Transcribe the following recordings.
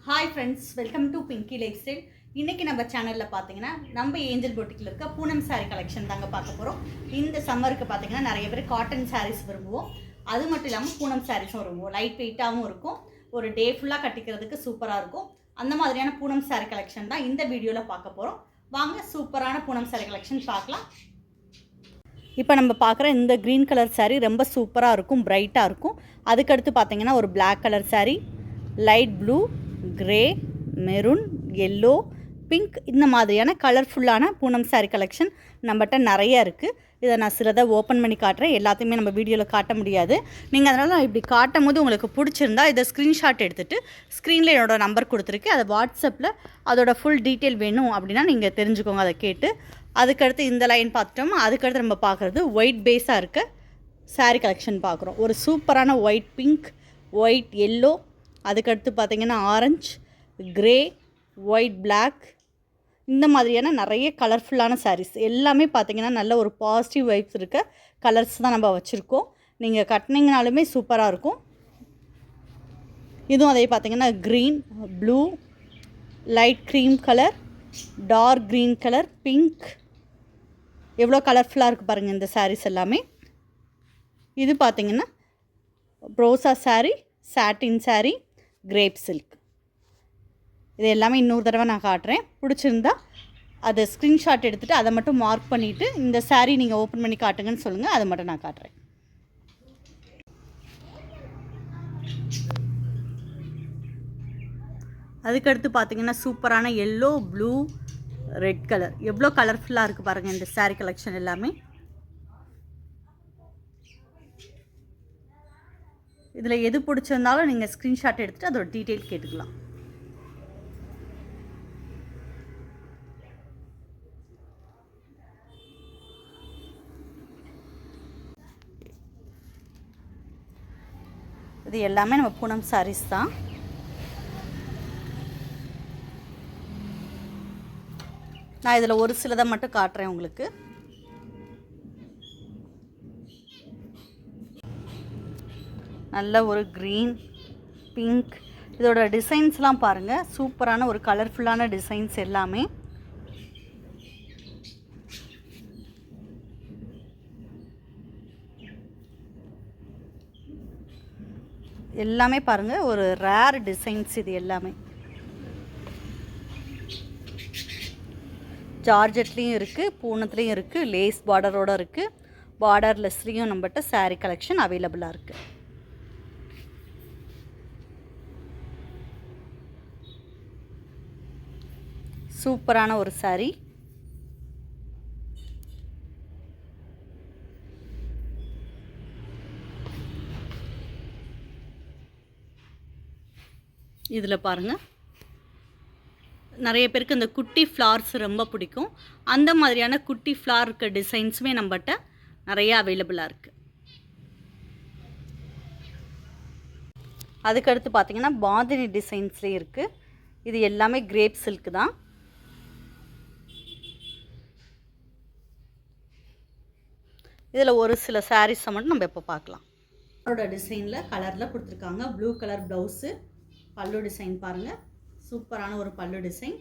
Hi friends, welcome to Pinki life style. இன்றைக்கி நம்ம சேனலில் பார்த்தீங்கன்னா நம்ம ஏஞ்சல் பொட்டிக்கில் இருக்க பூனம் சாரீ கலெக்ஷன் தாங்க பார்க்க போகிறோம். இந்த சம்மருக்கு பார்த்தீங்கன்னா நிறைய பேர் காட்டன் சாரீஸ் விரும்புவோம். அது மட்டும் இல்லாமல் பூனம் சாரீஸும் விரும்புவோம். லைட் வெயிட்டாகவும் இருக்கும், ஒரு டே ஃபுல்லாக கட்டிக்கிறதுக்கு சூப்பராக இருக்கும். அந்த மாதிரியான பூனம் சாரீ கலெக்ஷன் தான் இந்த வீடியோவில் பார்க்க போகிறோம். வாங்க சூப்பரான பூனம் சாரீ கலெக்ஷன் பார்க்கலாம். இப்போ நம்ம பார்க்குற இந்த க்ரீன் கலர் சாரீ ரொம்ப சூப்பராக இருக்கும், பிரைட்டாக இருக்கும். அதுக்கடுத்து பார்த்தீங்கன்னா ஒரு black colour saree, light blue, grey, maroon, yellow, pink, இந்த மாதிரியான கலர்ஃபுல்லான பூனம் சாரீ கலெக்ஷன் நம்மகிட்ட நிறைய இருக்குது. இதை நான் சிலதை ஓப்பன் பண்ணி காட்டுறேன். எல்லாத்தையுமே நம்ம வீடியோவில் காட்ட முடியாது. நீங்கள் அதனால் நான் இப்படி காட்டும் போது உங்களுக்கு பிடிச்சிருந்தா இதை ஸ்க்ரீன்ஷாட் எடுத்துகிட்டு ஸ்க்ரீனில் என்னோடய நம்பர் கொடுத்துருக்கு, அதை வாட்ஸ்அப்பில் அதோட ஃபுல் டீட்டெயில் வேணும் அப்படின்னா நீங்கள் தெரிஞ்சுக்கோங்க. அதை கேட்டு அதுக்கடுத்து இந்த லைன் பார்த்துட்டோம். அதுக்கடுத்து நம்ம பார்க்குறது ஒயிட் பேஸாக இருக்க சாரீ கலெக்ஷன் பார்க்குறோம். ஒரு சூப்பரான ஒயிட் பிங்க், ஒயிட் எல்லோ, அதுக்கடுத்து பார்த்திங்கன்னா ஆரஞ்ச், கிரே, ஒயிட் பிளாக், இந்த மாதிரியான நிறைய கலர்ஃபுல்லான சாரீஸ் எல்லாமே பார்த்திங்கன்னா நல்ல ஒரு பாசிட்டிவ் வைப்ஸ் இருக்க கலர்ஸ் தான் நம்ம வச்சுருக்கோம். நீங்கள் கட்டினீங்கனாலுமே சூப்பராக இருக்கும். இதுவும் அதே பார்த்திங்கன்னா green, blue, light cream colour, dark green colour, pink, எவ்வளோ கலர்ஃபுல்லாக இருக்குது பாருங்கள் இந்த சாரீஸ் எல்லாமே. இது பார்த்திங்கன்னா ப்ரோசா saree, satin saree, crepe silk. இது எல்லாமே இன்னொரு தடவை நான் காட்டுறேன். பிடிச்சிருந்தா அதை ஸ்க்ரீன்ஷாட் எடுத்துகிட்டு அதை மட்டும் மார்க் பண்ணிவிட்டு இந்த சாரீ நீங்கள் ஓப்பன் பண்ணி காட்டுங்கன்னு சொல்லுங்கள், அதை மட்டும் நான் காட்டுறேன். அதுக்கடுத்து பார்த்திங்கன்னா சூப்பரான எல்லோ, ப்ளூ, ரெட் கலர், எவ்வளோ கலர்ஃபுல்லாக இருக்குது பாருங்கள் இந்த சாரீ கலெக்ஷன் எல்லாமே. இதில் எது பிடிச்சிருந்தாலும் நீங்கள் ஸ்க்ரீன்ஷாட் எடுத்துகிட்டு அதோட டீட்டெயில் கேட்டுக்கலாம். இது எல்லாமே நம்ம பூனம் சாரீஸ் தான். நான் இதில் ஒரு சிலதை மட்டும் காட்டுறேன் உங்களுக்கு. நல்ல ஒரு க்ரீன், பிங்க், இதோட டிசைன்ஸ்லாம் பாருங்கள், சூப்பரான ஒரு கலர்ஃபுல்லான டிசைன்ஸ் எல்லாமே. எல்லாமே பாருங்கள் ஒரு ரேர் டிசைன்ஸ். இது எல்லாமே ஜார்ஜெட்லேயும் இருக்குது, பூனத்துலேயும் இருக்குது, லேஸ் பார்டரோடு இருக்குது, பார்டர்லெஸ்லேயும் நம்மகிட்ட சாரீ கலெக்ஷன் அவைலபிளாக இருக்குது. சூப்பரான ஒரு சாரீ. இதில் பாருங்கள் நிறைய பேருக்கு இந்த குட்டி ஃப்ளார்ஸ் ரொம்ப பிடிக்கும். அந்த மாதிரியான குட்டி ஃப்ளார் இருக்க டிசைன்ஸுமே நம்மகிட்ட நிறைய அவைலபிளாக இருக்குது. அதுக்கடுத்து பார்த்திங்கன்னா பாந்தினி டிசைன்ஸ்லேயே இருக்குது. இது எல்லாமே கிரேப் சில்க் தான். இதில் ஒரு சில சாரீஸை மட்டும் நம்ம இப்போ பார்க்கலாம். அவரோட டிசைனில் கலரில் கொடுத்துருக்காங்க. ப்ளூ கலர் ப்ளவுஸு, பல்லு டிசைன் பாருங்கள், சூப்பரான ஒரு பல்லு டிசைன்.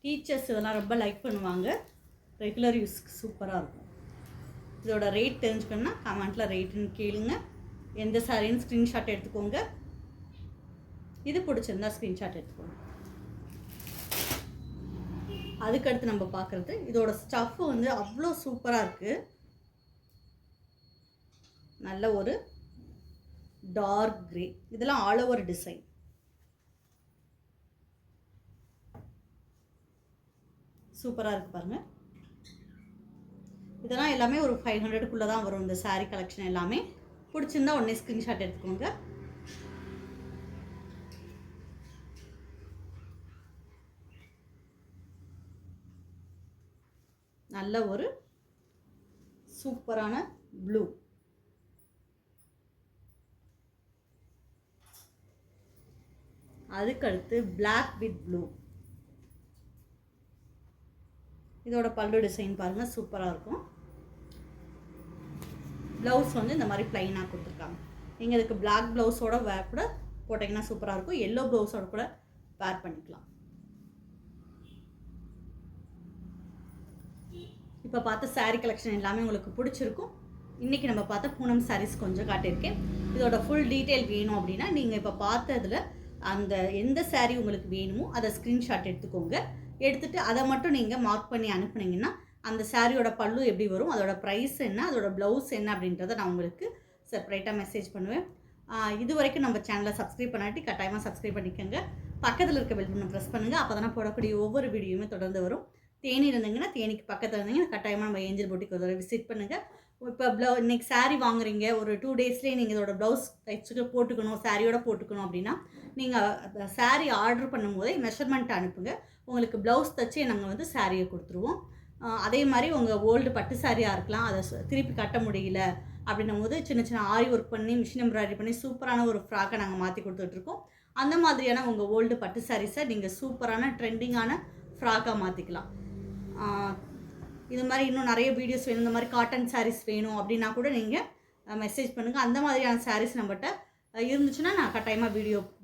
டீச்சர்ஸ் இதெல்லாம் ரொம்ப லைக் பண்ணுவாங்க, ரெகுலர் யூஸ்க்கு சூப்பராக இருக்கும். இதோட ரேட் தெரிஞ்சுக்கணுன்னா கமெண்ட்டில் ரேட்டுன்னு கேளுங்க. எந்த சாரின்னு ஸ்க்ரீன்ஷாட் எடுத்துக்கோங்க. இது பிடிச்சிருந்தா ஸ்க்ரீன்ஷாட் எடுத்துக்கோங்க. அதுக்கடுத்து நம்ம பார்க்குறது இதோட ஸ்டஃப் வந்து அவ்வளோ சூப்பராக இருக்குது. நல்ல ஒரு டார்க் கிரே, இதெல்லாம் ஆல் ஓவர் டிசைன். சூப்பராக இருக்குது பாருங்கள். இதெல்லாம் எல்லாமே ஒரு 500க்குள்ளே தான் வரும் இந்த சாரீ கலெக்ஷன் எல்லாமே. பிடிச்சிருந்தா உடனே ஸ்க்ரீன்ஷாட் எடுத்துக்கோங்க. நல்ல ஒரு சூப்பரான ப்ளூ, அதுக்கடுத்து பிளாக் வித் ப்ளூ. இதோட பல்லு டிசைன் பாருங்கள், சூப்பராக இருக்கும். ப்ளவுஸ் வந்து இந்த மாதிரி ப்ளைனாக கொடுத்துருக்காங்க. நீங்கள் இதுக்கு பிளாக் ப்ளவுஸோட வேர் கூட போட்டிங்கன்னா சூப்பராக இருக்கும். எல்லோ ப்ளவுஸோட கூட வேர் பண்ணிக்கலாம். இப்போ பார்த்த சாரீ கலெக்ஷன் எல்லாமே உங்களுக்கு பிடிச்சிருக்கும். இன்றைக்கி நம்ம பார்த்த பூனம் சாரீஸ் கொஞ்சம் காட்டியிருக்கேன். இதோட ஃபுல் டீட்டெயில் வேணும் அப்படின்னா நீங்கள் இப்போ பார்த்ததில் அந்த எந்த சாரீ உங்களுக்கு வேணுமோ அதை ஸ்க்ரீன்ஷாட் எடுத்துக்கோங்க. எடுத்துகிட்டு அதை மட்டும் நீங்கள் மார்க் பண்ணி அனுப்புனீங்கன்னா அந்த சாரியோட பல்லு எப்படி வரும், அதோட ப்ரைஸ் என்ன, அதோட ப்ளவுஸ் என்ன அப்படின்றத நான் உங்களுக்கு செப்பரேட்டாக மெசேஜ் பண்ணுவேன். இது வரைக்கும் நம்ம சேனலை சப்ஸ்கிரைப் பண்ணாட்டி கட்டாயமாக சப்ஸ்கிரைப் பண்ணிக்கோங்க. பக்கத்தில் இருக்க பெல் பட்டனை ப்ரெஸ் பண்ணுங்கள். அப்போ தானே போடக்கூடிய ஒவ்வொரு வீடியோவுமே தொடர்ந்து வரும். தேனி இருந்தீங்கன்னா தேனிக்கு பக்கத்தில் இருந்தீங்கன்னா கட்டாயமாக நம்ம ஏஞ்சல் பொட்டிக் ஒரு விசிட் பண்ணுங்கள். இப்போ இன்றைக்கி சாரீ வாங்குறீங்க, ஒரு 2 டேஸ்லேயே நீங்கள் இதோட ப்ளவுஸ் தைச்சுட்டு போட்டுக்கணும், சாரியோட போட்டுக்கணும் அப்படின்னா நீங்கள் சாரீ ஆர்டர் பண்ணும்போதே மெஷர்மெண்ட் அனுப்புங்க. உங்களுக்கு ப்ளவுஸ் தைச்சி நாங்கள் வந்து சாரியை கொடுத்துருவோம். அதே மாதிரி உங்கள் ஓல்டு பட்டு சாரியாக இருக்கலாம், அதை திருப்பி கட்ட முடியல அப்படின்னும் போது சின்ன சின்ன ஆரி ஒர்க் பண்ணி மிஷின் எம்ப்ராய்டரி பண்ணி சூப்பரான ஒரு ஃப்ராக்கை நாங்கள் மாற்றி கொடுத்துட்ருக்கோம். அந்த மாதிரியான உங்கள் ஓல்டு பட்டு சாரீஸை நீங்கள் சூப்பரான ட்ரெண்டிங்கான ஃப்ராக்காக மாற்றிக்கலாம். இது மாதிரி இன்னும் நிறைய வீடியோஸ் வேணும், இந்த மாதிரி காட்டன் சாரீஸ் வேணும் அப்படின்னா கூட நீங்கள் மெசேஜ் பண்ணுங்கள். அந்த மாதிரியான சாரீஸ் நம்மகிட்ட இருந்துச்சுன்னா நான் கட்டாயமாக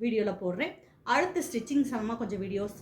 வீடியோவில் போடுறேன். அடுத்து ஸ்டிச்சிங் சம்மந்தமாக கொஞ்சம் வீடியோஸ்